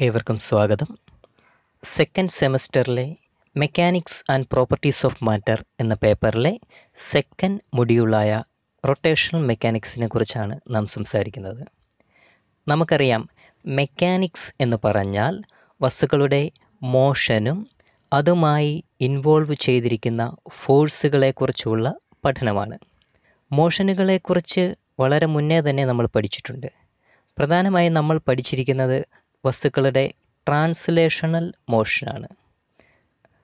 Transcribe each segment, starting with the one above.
ഏവർക്കും സ്വാഗതം. സെക്കൻഡ് സെമസ്റ്ററിലെ mechanics and properties of matter എന്ന പേപ്പറിലെ സെക്കൻഡ് മൊഡ്യൂളായ റൊട്ടേഷണൽ മെക്കാനിക്സിനെ കുറിച്ചാണ് നാം സംസാരിക്കുന്നത്. നമുക്കറിയാം, മെക്കാനിക്സ് എന്ന് പറഞ്ഞാൽ വസ്തുക്കളുടെ മോഷനും അതുമായി ഇൻവോൾവ് ചെയ്തിരിക്കുന്ന ഫോഴ്സുകളെക്കുറിച്ചുള്ള പഠനമാണ്. മോഷനുകളെക്കുറിച്ച് വളരെ മുന്നേ തന്നെ നമ്മൾ പഠിച്ചിട്ടുണ്ട്. പ്രധാനമായും നമ്മൾ പഠിച്ചിരിക്കുന്നത് വസ്തുക്കളുടെ ട്രാൻസ്ലേഷണൽ മോഷനാണ്.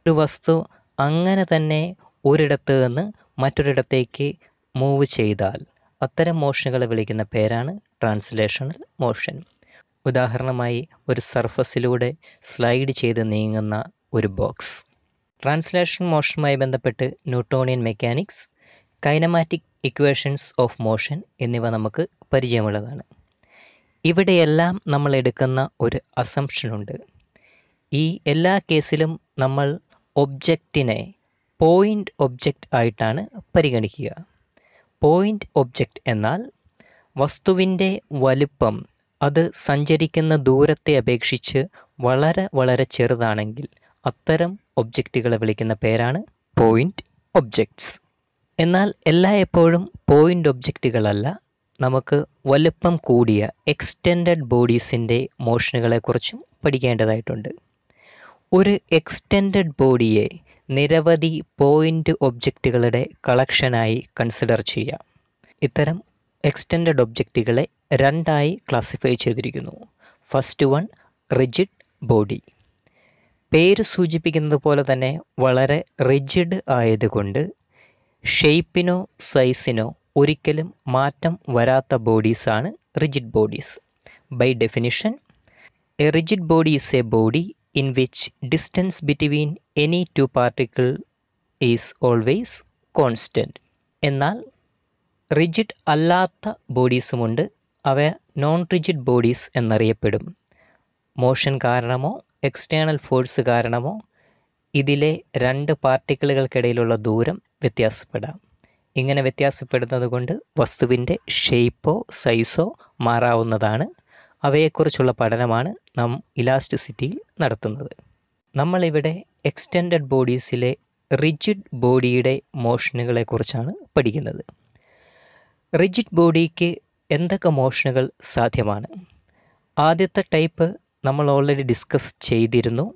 ഒരു വസ്തു അങ്ങനെ തന്നെ ഒരിടത്ത് നിന്ന് മറ്റൊരിടത്തേക്ക് മൂവ് ചെയ്താൽ അത്തരം മോഷനുകളെ വിളിക്കുന്ന പേരാണ് ട്രാൻസ്ലേഷണൽ മോഷൻ. ഉദാഹരണമായി, ഒരു സർഫസിലൂടെ സ്ലൈഡ് ചെയ്ത് നീങ്ങുന്ന ഒരു ബോക്സ്. ട്രാൻസ്ലേഷൻ മോഷനുമായി ബന്ധപ്പെട്ട് Newtonian mechanics, kinematic equations of motion എന്നിവ നമുക്ക് പരിചയമുള്ളതാണ്. ഇവിടെയെല്ലാം നമ്മൾ എടുക്കുന്ന ഒരു അസംപ്ഷനുണ്ട്. ഈ എല്ലാ കേസിലും നമ്മൾ ഒബ്ജക്റ്റിനെ പോയിൻ്റ് ഒബ്ജക്റ്റ് ആയിട്ടാണ് പരിഗണിക്കുക. പോയിൻ്റ് ഒബ്ജക്റ്റ് എന്നാൽ വസ്തുവിൻ്റെ വലുപ്പം അത് സഞ്ചരിക്കുന്ന ദൂരത്തെ അപേക്ഷിച്ച് വളരെ വളരെ ചെറുതാണെങ്കിൽ അത്തരം ഒബ്ജക്റ്റുകളെ വിളിക്കുന്ന പേരാണ് പോയിൻ്റ് ഒബ്ജക്ട്സ്. എന്നാൽ എല്ലായ്പ്പോഴും പോയിൻ്റ് ഒബ്ജക്റ്റുകളല്ല, നമുക്ക് വലുപ്പം കൂടിയ എക്സ്റ്റെൻഡഡ് ബോഡീസിൻ്റെ മോഷനുകളെക്കുറിച്ചും പഠിക്കേണ്ടതായിട്ടുണ്ട്. ഒരു എക്സ്റ്റെൻഡഡ് ബോഡിയെ നിരവധി പോയിൻ്റ് ഒബ്ജക്റ്റുകളുടെ കളക്ഷനായി കൺസിഡർ ചെയ്യാം. ഇത്തരം എക്സ്റ്റെൻഡഡ് ഒബ്ജക്റ്റുകളെ രണ്ടായി ക്ലാസിഫൈ ചെയ്തിരിക്കുന്നു. First one, rigid body. പേര് സൂചിപ്പിക്കുന്നത് പോലെ തന്നെ വളരെ റിജിഡ് ആയതുകൊണ്ട് ഷേപ്പിനോ സൈസിനോ ഒരിക്കലും മാറ്റം വരാത്ത ബോഡീസാണ് rigid bodies. By definition, a rigid body is a body in which distance between any two particle is always constant. എന്നാൽ റിജിഡ് അല്ലാത്ത ബോഡീസുമുണ്ട്. അവ നോൺ റിജിഡ് ബോഡീസ് എന്നറിയപ്പെടും. മോഷൻ കാരണമോ എക്സ്റ്റേണൽ ഫോഴ്സ് കാരണമോ ഇതിലെ രണ്ട് പാർട്ടിക്കിളുകൾക്കിടയിലുള്ള ദൂരം വ്യത്യാസപ്പെടാം. ഇങ്ങനെ വ്യത്യാസപ്പെടുന്നത് കൊണ്ട് വസ്തുവിൻ്റെ ഷേപ്പോ സൈസോ മാറാവുന്നതാണ്. അവയെക്കുറിച്ചുള്ള പഠനമാണ് നാം ഇലാസ്റ്റിസിറ്റിയിൽ നടത്തുന്നത്. നമ്മളിവിടെ എക്സ്റ്റെൻഡഡ് ബോഡീസിലെ റിജിഡ് ബോഡിയുടെ മോഷനുകളെക്കുറിച്ചാണ് പഠിക്കുന്നത്. റിജിഡ് ബോഡിക്ക് എന്തൊക്കെ മോഷനുകൾ സാധ്യമാണ്? ആദ്യത്തെ ടൈപ്പ് നമ്മൾ ഓൾറെഡി ഡിസ്കസ് ചെയ്തിരുന്നു,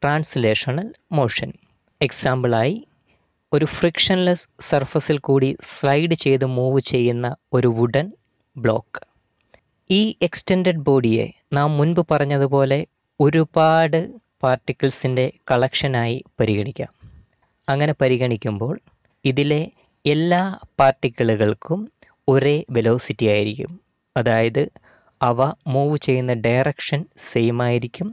ട്രാൻസ്ലേഷണൽ മോഷൻ. എക്സാമ്പിളായി, ഒരു ഫ്രിക്ഷൻലെസ് സർഫസിൽ കൂടി സ്ലൈഡ് ചെയ്ത് മൂവ് ചെയ്യുന്ന ഒരു വുഡൻ ബ്ലോക്ക്. ഈ എക്സ്റ്റെൻഡഡ് ബോഡിയെ നാം മുൻപ് പറഞ്ഞതുപോലെ ഒരുപാട് പാർട്ടിക്കിൾസിൻ്റെ കളക്ഷനായി പരിഗണിക്കാം. അങ്ങനെ പരിഗണിക്കുമ്പോൾ ഇതിലെ എല്ലാ പാർട്ടിക്കിളുകൾക്കും ഒരേ വെലോസിറ്റി ആയിരിക്കും. അതായത് അവ മൂവ് ചെയ്യുന്ന ഡയറക്ഷൻ സെയിം ആയിരിക്കും.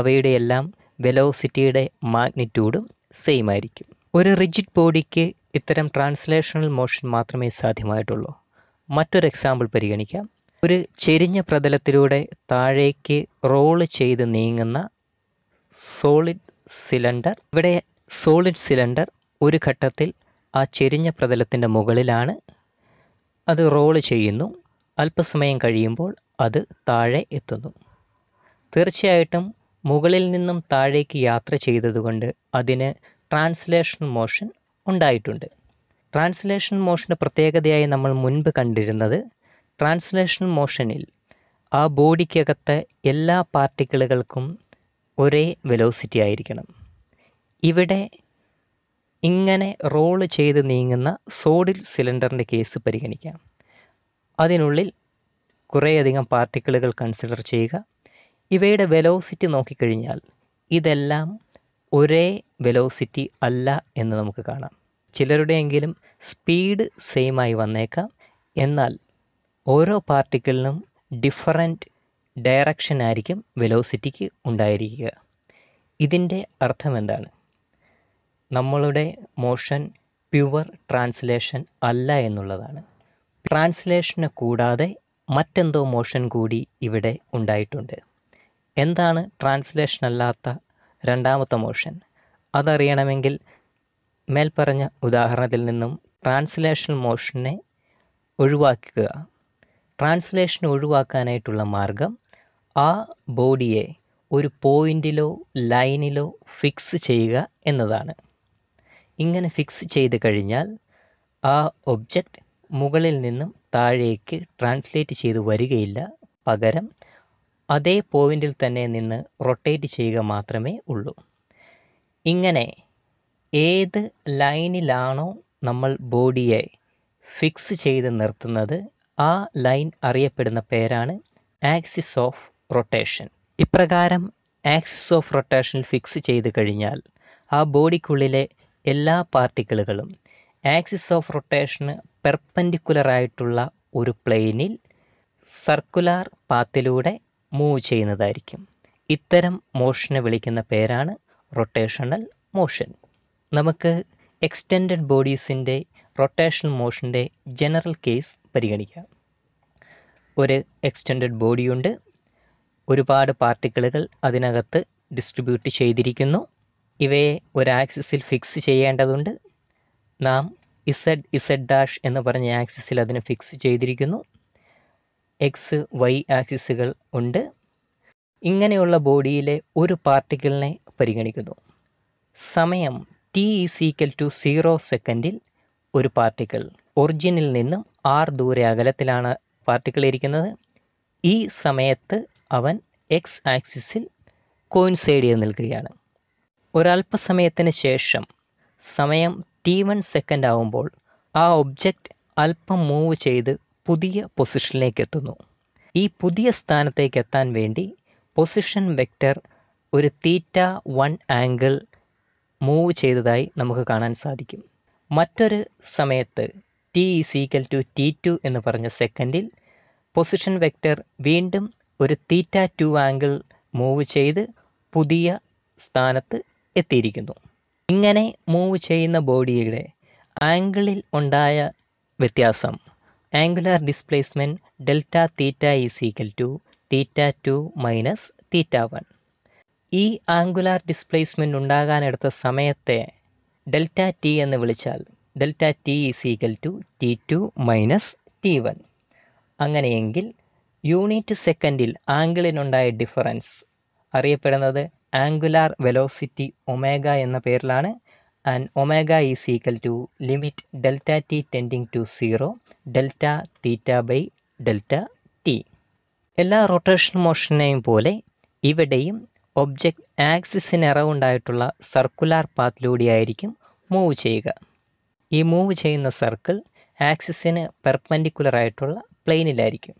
അവയുടെ എല്ലാം വെലോസിറ്റിയുടെ മാഗ്നിറ്റ്യൂഡും സെയിം ആയിരിക്കും. ഒരു റിജിഡ് ബോഡിക്ക് ഇത്തരം ട്രാൻസ്ലേഷണൽ മോഷൻ മാത്രമേ സാധ്യമായിട്ടുള്ളൂ. മറ്റൊരു എക്സാമ്പിൾ പരിഗണിക്കാം. ഒരു ചെരിഞ്ഞ പ്രതലത്തിലൂടെ താഴേക്ക് റോള് ചെയ്ത് നീങ്ങുന്ന സോളിഡ് സിലിണ്ടർ. ഇവിടെ സോളിഡ് സിലിണ്ടർ ഒരു ഘട്ടത്തിൽ ആ ചെരിഞ്ഞ പ്രതലത്തിൻ്റെ മുകളിലാണ്. അത് റോള് ചെയ്യുന്നു. അല്പസമയം കഴിയുമ്പോൾ അത് താഴെ എത്തുന്നു. തീർച്ചയായിട്ടും മുകളിൽ നിന്നും താഴേക്ക് യാത്ര ചെയ്തതുകൊണ്ട് അതിന് ട്രാൻസ്ലേഷൻ മോഷൻ ഉണ്ടായിട്ടുണ്ട്. ട്രാൻസ്ലേഷൻ മോഷൻ്റെ പ്രത്യേകതയായി നമ്മൾ മുൻപ് കണ്ടിരുന്നത്, ട്രാൻസ്ലേഷൻ മോഷനിൽ ആ ബോഡിക്കകത്തെ എല്ലാ പാർട്ടിക്കിളുകൾക്കും ഒരേ വെലോസിറ്റി ആയിരിക്കണം. ഇവിടെ ഇങ്ങനെ റോള് ചെയ്ത് നീങ്ങുന്ന സോളിഡ് സിലിണ്ടറിൻ്റെ കേസ് പരിഗണിക്കാം. അതിനുള്ളിൽ കുറേയധികം പാർട്ടിക്കിളുകൾ കൺസിഡർ ചെയ്യുക. ഇവയുടെ വെലോസിറ്റി നോക്കിക്കഴിഞ്ഞാൽ ഇതെല്ലാം ഒരേ വെലോസിറ്റി അല്ല എന്ന് നമുക്ക് കാണാം. ചിലരുടെയെങ്കിലും സ്പീഡ് സെയിമായി വന്നേക്കാം. എന്നാൽ ഓരോ പാർട്ടിക്കിളിനും ഡിഫറൻറ്റ് ഡയറക്ഷൻ ആയിരിക്കും വെലോസിറ്റിക്ക് ഉണ്ടായിരിക്കുക. ഇതിൻ്റെ അർത്ഥം എന്താണ്? നമ്മളുടെ മോഷൻ പ്യുവർ ട്രാൻസ്ലേഷൻ അല്ല എന്നുള്ളതാണ്. ട്രാൻസ്ലേഷനെ കൂടാതെ മറ്റെന്തോ മോഷൻ കൂടി ഇവിടെ ഉണ്ടായിട്ടുണ്ട്. എന്താണ് ട്രാൻസ്ലേഷൻ അല്ലാത്ത രണ്ടാമത്തെ മോഷൻ? അതറിയണമെങ്കിൽ മേൽപ്പറഞ്ഞ ഉദാഹരണത്തിൽ നിന്നും ട്രാൻസ്ലേഷൻ മോഷനെ ഒഴിവാക്കുക. ട്രാൻസ്ലേഷൻ ഒഴിവാക്കാനായിട്ടുള്ള മാർഗം ആ ബോഡിയെ ഒരു പോയിന്റിലോ ലൈനിലോ ഫിക്സ് ചെയ്യുക എന്നതാണ്. ഇങ്ങനെ ഫിക്സ് ചെയ്ത് കഴിഞ്ഞാൽ ആ ഒബ്ജക്റ്റ് മുകളിൽ നിന്നും താഴേക്ക് ട്രാൻസ്ലേറ്റ് ചെയ്ത് വരികയില്ല. പകരം അതേ പോയിന്റിൽ തന്നെ നിന്ന് റൊട്ടേറ്റ് ചെയ്യുക മാത്രമേ ഉള്ളൂ. ഇങ്ങനെ ഏത് ലൈനിലാണോ നമ്മൾ ബോഡിയെ ഫിക്സ് ചെയ്ത് നിർത്തുന്നത്, ആ ലൈൻ അറിയപ്പെടുന്ന പേരാണ് ആക്സിസ് ഓഫ് റൊട്ടേഷൻ. ഇപ്രകാരം ആക്സിസ് ഓഫ് റൊട്ടേഷനിൽ ഫിക്സ് ചെയ്ത് കഴിഞ്ഞാൽ ആ ബോഡിക്കുള്ളിലെ എല്ലാ പാർട്ടിക്കിളുകളും ആക്സിസ് ഓഫ് റൊട്ടേഷന് പെർപെൻഡിക്കുലറായിട്ടുള്ള ഒരു പ്ലെയിനിൽ സർക്കുലാർ പാത്തിലൂടെ മൂവ് ചെയ്യുന്നതായിരിക്കും. ഇത്തരം മോഷനെ വിളിക്കുന്ന പേരാണ് റൊട്ടേഷണൽ മോഷൻ. നമുക്ക് എക്സ്റ്റെൻഡഡ് ബോഡീസിൻ്റെ റൊട്ടേഷണൽ മോഷൻ്റെ ജനറൽ കേസ് പരിഗണിക്കാം. ഒരു എക്സ്റ്റെൻഡഡ് ബോഡിയുണ്ട്. ഒരുപാട് പാർട്ടിക്കിളുകൾ അതിനകത്ത് ഡിസ്ട്രിബ്യൂട്ട് ചെയ്തിരിക്കുന്നു. ഇവയെ ഒരു ആക്സിസിൽ ഫിക്സ് ചെയ്യേണ്ടതുണ്ട്. നാം ഇസഡ് എന്ന് പറഞ്ഞ ആക്സിസിൽ അതിനെ ഫിക്സ് ചെയ്തിരിക്കുന്നു. എക്സ് വൈ ആക്സിസുകൾ ഉണ്ട്. ഇങ്ങനെയുള്ള ബോഡിയിലെ ഒരു പാർട്ടിക്കിളിനെ പരിഗണിക്കുന്നു. സമയം t=0 സെക്കൻഡിൽ ഒരു പാർട്ടിക്കിൾ ഒറിജിനിൽ നിന്നും r ദൂരെ അകലത്തിലാണ് പാർട്ടിക്കിൾ ഇരിക്കുന്നത്. ഈ സമയത്ത് അവൻ എക്സ് ആക്സിസിൽ കോയിൻസൈഡ് ചെയ്ത് നിൽക്കുകയാണ്. ഒരല്പസമയത്തിന് ശേഷം സമയം t1 സെക്കൻഡ് ആവുമ്പോൾ ആ ഒബ്ജക്റ്റ് അല്പം മൂവ് ചെയ്ത് പുതിയ പൊസിഷനിലേക്ക് എത്തുന്നു. ഈ പുതിയ സ്ഥാനത്തേക്ക് എത്താൻ വേണ്ടി പൊസിഷൻ വെക്റ്റർ ഒരു θ1 ആംഗിൾ മൂവ് ചെയ്തതായി നമുക്ക് കാണാൻ സാധിക്കും. മറ്റൊരു സമയത്ത് t=t2 എന്ന് പറഞ്ഞ സെക്കൻഡിൽ പൊസിഷൻ വെക്റ്റർ വീണ്ടും ഒരു θ2 ആംഗിൾ മൂവ് ചെയ്ത് പുതിയ സ്ഥാനത്ത് എത്തിയിരിക്കുന്നു. ഇങ്ങനെ മൂവ് ചെയ്യുന്ന ബോഡിയുടെ ആംഗിളിൽ ഉണ്ടായ വ്യത്യാസം angular displacement delta theta θ2 minus θ1. ഈ ആംഗുലാർ ഡിസ്പ്ലേസ്മെൻറ്റ് ഉണ്ടാകാനെടുത്ത സമയത്തെ ഡെൽറ്റ ടി എന്ന് വിളിച്ചാൽ ഡെൽറ്റ t=t2 മൈനസ് t1. അങ്ങനെയെങ്കിൽ യൂണിറ്റ് സെക്കൻഡിൽ ആംഗിളിനുണ്ടായ ഡിഫറൻസ് അറിയപ്പെടുന്നത് ആംഗുലാർ വെലോസിറ്റി ഒമേഗ എന്ന പേരിലാണ്. And omega limit delta t tending to 0 delta theta by delta t. എല്ലാ റൊട്ടേഷൻ മോഷനെയും പോലെ ഇവിടെയും ഒബ്ജക്റ്റ് ആക്സിസിന് അറൗണ്ടായിട്ടുള്ള സർക്കുലാർ പാത്തിലൂടെയായിരിക്കും മൂവ് ചെയ്യുക. ഈ മൂവ് ചെയ്യുന്ന സർക്കിൾ ആക്സിസിന് പെർപെൻഡിക്കുലർ ആയിട്ടുള്ള പ്ലെയിനിലായിരിക്കും.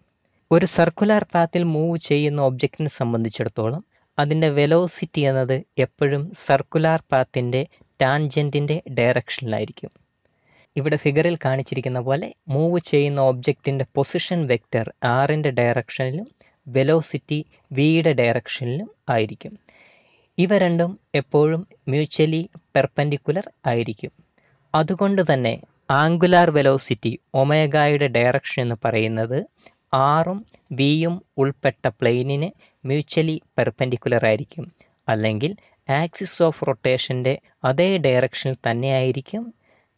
ഒരു സർക്കുലാർ പാത്തിൽ മൂവ് ചെയ്യുന്ന ഒബ്ജക്റ്റിനെ സംബന്ധിച്ചിടത്തോളം അതിൻ്റെ വെലോസിറ്റി എന്നത് എപ്പോഴും സർക്കുലാർ പാത്തിൻ്റെ ടാൻജൻറ്റിൻ്റെ ഡയറക്ഷനിലായിരിക്കും. ഇവിടെ ഫിഗറിൽ കാണിച്ചിരിക്കുന്ന പോലെ മൂവ് ചെയ്യുന്ന ഒബ്ജക്റ്റിൻ്റെ പൊസിഷൻ വെക്റ്റർ ആറിൻ്റെ ഡയറക്ഷനിലും വെലോസിറ്റി വിയുടെ ഡയറക്ഷനിലും ആയിരിക്കും. ഇവ രണ്ടും എപ്പോഴും മ്യൂച്വലി പെർപെൻഡിക്കുലർ ആയിരിക്കും. അതുകൊണ്ട് തന്നെ ആംഗുലാർ വെലോസിറ്റി ഒമേഗയുടെ ഡയറക്ഷൻ എന്ന് പറയുന്നത് ആറും വിയും ഉൾപ്പെട്ട പ്ലെയിനിന് മ്യൂച്വലി പെർപെൻഡിക്കുലർ ആയിരിക്കും. അല്ലെങ്കിൽ ആക്സിസ് ഓഫ് റൊട്ടേഷൻ്റെ അതേ ഡയറക്ഷനിൽ തന്നെയായിരിക്കും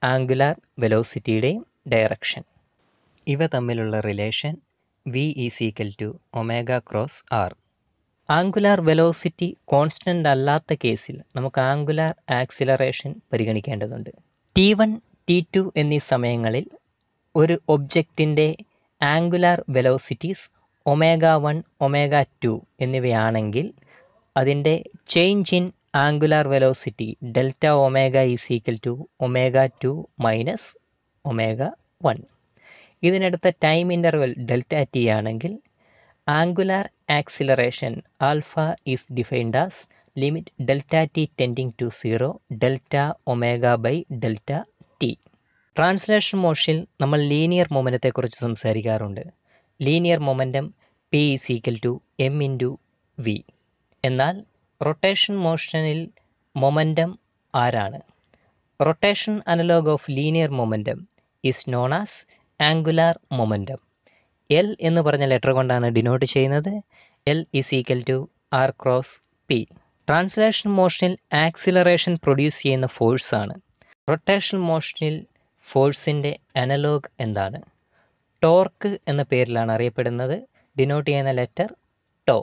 ആംഗുലാർ വെലോസിറ്റിയുടെയും ഡയറക്ഷൻ. ഇവ തമ്മിലുള്ള relation v=ω×r. Angular velocity constant അല്ലാത്ത കേസിൽ നമുക്ക് ആംഗുലാർ ആക്സിലറേഷൻ പരിഗണിക്കേണ്ടതുണ്ട്. t1 t2 എന്നീ സമയങ്ങളിൽ ഒരു ഒബ്ജക്റ്റിൻ്റെ ആംഗുലാർ വെലോസിറ്റീസ് ω1 ω2 എന്നിവയാണെങ്കിൽ അതിൻ്റെ change in angular velocity delta omega ω2 minus ω1. ഇതിനടുത്ത ടൈം ഇൻ്റർവെൽ ഡെൽറ്റ ടി ആണെങ്കിൽ angular acceleration alpha is defined as limit delta t tending to 0 delta omega by delta t. Translation മോഷനിൽ നമ്മൾ linear മൊമെൻറ്റത്തെക്കുറിച്ച് സംസാരിക്കാറുണ്ട്. Linear momentum P=m×v. എന്നാൽ rotation മോഷനിൽ momentum ആരാണ്? Rotation analog of linear momentum is known as angular momentum. L എന്ന് പറഞ്ഞ letter കൊണ്ടാണ് ഡിനോട്ട് ചെയ്യുന്നത്. L=r×p. ട്രാൻസ്ലേഷൻ മോഷനിൽ ആക്സിലറേഷൻ പ്രൊഡ്യൂസ് ചെയ്യുന്ന ഫോഴ്സാണ്. റൊട്ടേഷൻ മോഷനിൽ ഫോഴ്സിൻ്റെ അനലോഗ് എന്താണ്? ടോർക്ക് എന്ന പേരിലാണ് അറിയപ്പെടുന്നത്. ഡിനോട്ട് ചെയ്യുന്ന ലെറ്റർ ടോ.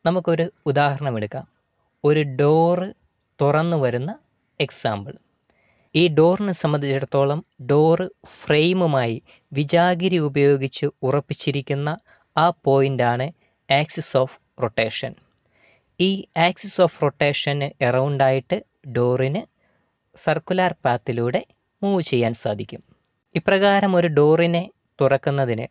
നമുക്കൊരു ഉദാഹരണം എടുക്കാം. ഒരു ഡോറ് തുറന്നു വരുന്ന എക്സാമ്പിൾ. ഈ ഡോറിനെ സംബന്ധിച്ചിടത്തോളം ഡോറ് ഫ്രെയിമുമായി വിജാഗിരി ഉപയോഗിച്ച് ഉറപ്പിച്ചിരിക്കുന്ന ആ പോയിൻ്റാണ് ആക്സിസ് ഓഫ് റൊട്ടേഷൻ. ഈ ആക്സിസ് ഓഫ് റൊട്ടേഷന് എറൗണ്ടായിട്ട് ഡോറിന് സർക്കുലാർ പാത്തിലൂടെ മൂവ് ചെയ്യാൻ സാധിക്കും. ഇപ്രകാരം ഒരു ഡോറിനെ തുറക്കുന്നതിന്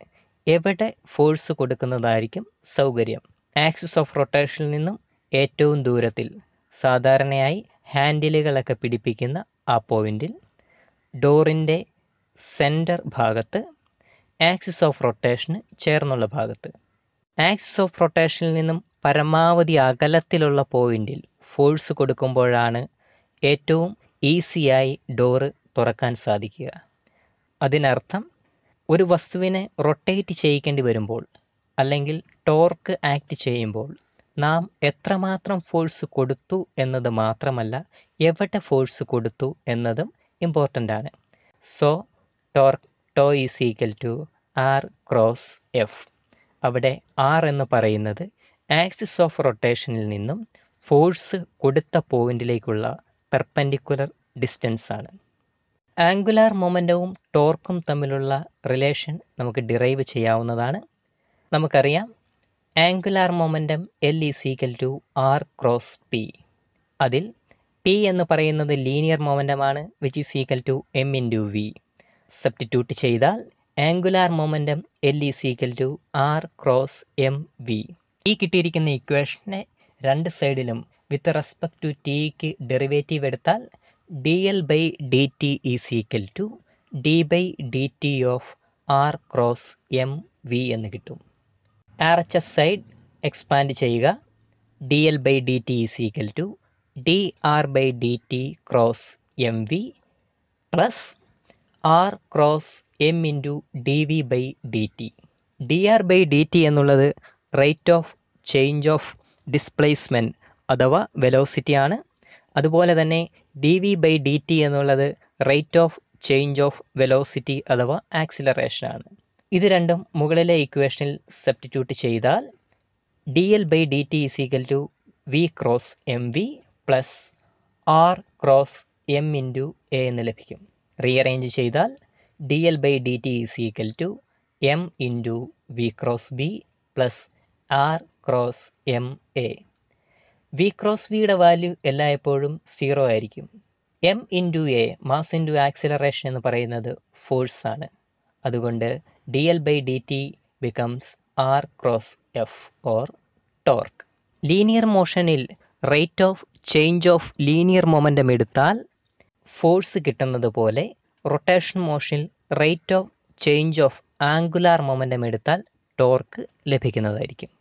എവിടെ ഫോഴ്സ് കൊടുക്കുന്നതായിരിക്കും സൗകര്യം? ആക്സിസ് ഓഫ് റൊട്ടേഷനിൽ നിന്നും ഏറ്റവും ദൂരത്തിൽ, സാധാരണയായി ഹാൻഡിലുകളൊക്കെ പിടിപ്പിക്കുന്ന ആ പോയിന്റിൽ, ഡോറിൻ്റെ സെൻറ്റർ ഭാഗത്ത്, ആക്സിസ് ഓഫ് റൊട്ടേഷന് ചേർന്നുള്ള ഭാഗത്ത്. ആക്സിസ് ഓഫ് റൊട്ടേഷനിൽ നിന്നും പരമാവധി അകലത്തിലുള്ള പോയിന്റിൽ ഫോഴ്സ് കൊടുക്കുമ്പോഴാണ് ഏറ്റവും ഈസിയായി ഡോറ് തുറക്കാൻ സാധിക്കുക. അതിനർത്ഥം ഒരു വസ്തുവിനെ റൊട്ടേറ്റ് ചെയ്യിക്കേണ്ടി വരുമ്പോൾ അല്ലെങ്കിൽ ടോർക്ക് ആക്ട് ചെയ്യുമ്പോൾ നാം എത്രമാത്രം ഫോഴ്സ് കൊടുത്തു എന്നത് മാത്രമല്ല, എവിടെ ഫോഴ്സ് കൊടുത്തു എന്നതും ഇമ്പോർട്ടൻ്റ് ആണ്. So torque tau is equal to r cross F. അവിടെ ആർ എന്ന് പറയുന്നത് ആക്സിസ് ഓഫ് റൊട്ടേഷനിൽ നിന്നും ഫോഴ്സ് കൊടുത്ത പോയിന്റിലേക്കുള്ള പെർപെൻഡിക്കുലർ ഡിസ്റ്റൻസ് ആണ്. ആംഗുലാർ മൊമെൻറ്റവും ടോർക്കും തമ്മിലുള്ള റിലേഷൻ നമുക്ക് ഡിറൈവ് ചെയ്യാവുന്നതാണ്. നമുക്കറിയാം angular momentum L is equal to r cross p. അതിൽ പി എന്ന് പറയുന്നത് ലീനിയർ മൊമെൻറ്റമാണ്, which is equal to m into v. Substitute ചെയ്താൽ angular momentum L is equal to r cross m V. ഈ കിട്ടിയിരിക്കുന്ന ഇക്വേഷനെ രണ്ട് സൈഡിലും വിത്ത് റെസ്പെക്ട് ടു ടിക്ക് ഡെറിവേറ്റീവ് എടുത്താൽ dl/dt is equal to d/dt of r cross m v എന്ന് കിട്ടും. RHS സൈഡ് എക്സ്പാൻഡ് ചെയ്യുക. dl/dt is equal to dr/dt cross m v plus r cross m into dv/dt. dr/dt എന്നുള്ളത് rate of change of displacement അഥവാ velocity ആണ്. അതുപോലെ തന്നെ dv/dt എന്നുള്ളത് rate of change of velocity അഥവാ ആക്സിലറേഷൻ ആണ്. ഇത് രണ്ടും മുകളിലെ ഇക്വേഷനിൽ സബ്സ്റ്റിറ്റ്യൂട്ട് ചെയ്താൽ dl/dt is equal to v cross m v plus r cross m into a എന്ന് ലഭിക്കും. റീഅറേഞ്ച് ചെയ്താൽ dl/dt is equal to m into v cross b plus r cross m a. V cross വിയുടെ value എല്ലായ്പ്പോഴും 0 ആയിരിക്കും. M into a, mass into acceleration എന്ന് പറയുന്നത് force ആണ്. അതുകൊണ്ട് dl/dt becomes r cross F or torque. Linear മോഷനിൽ rate of change of linear momentum എടുത്താൽ force കിട്ടുന്നത് പോലെ rotation മോഷനിൽ rate of change of angular momentum എടുത്താൽ ടോർക്ക് ലഭിക്കുന്നതായിരിക്കും.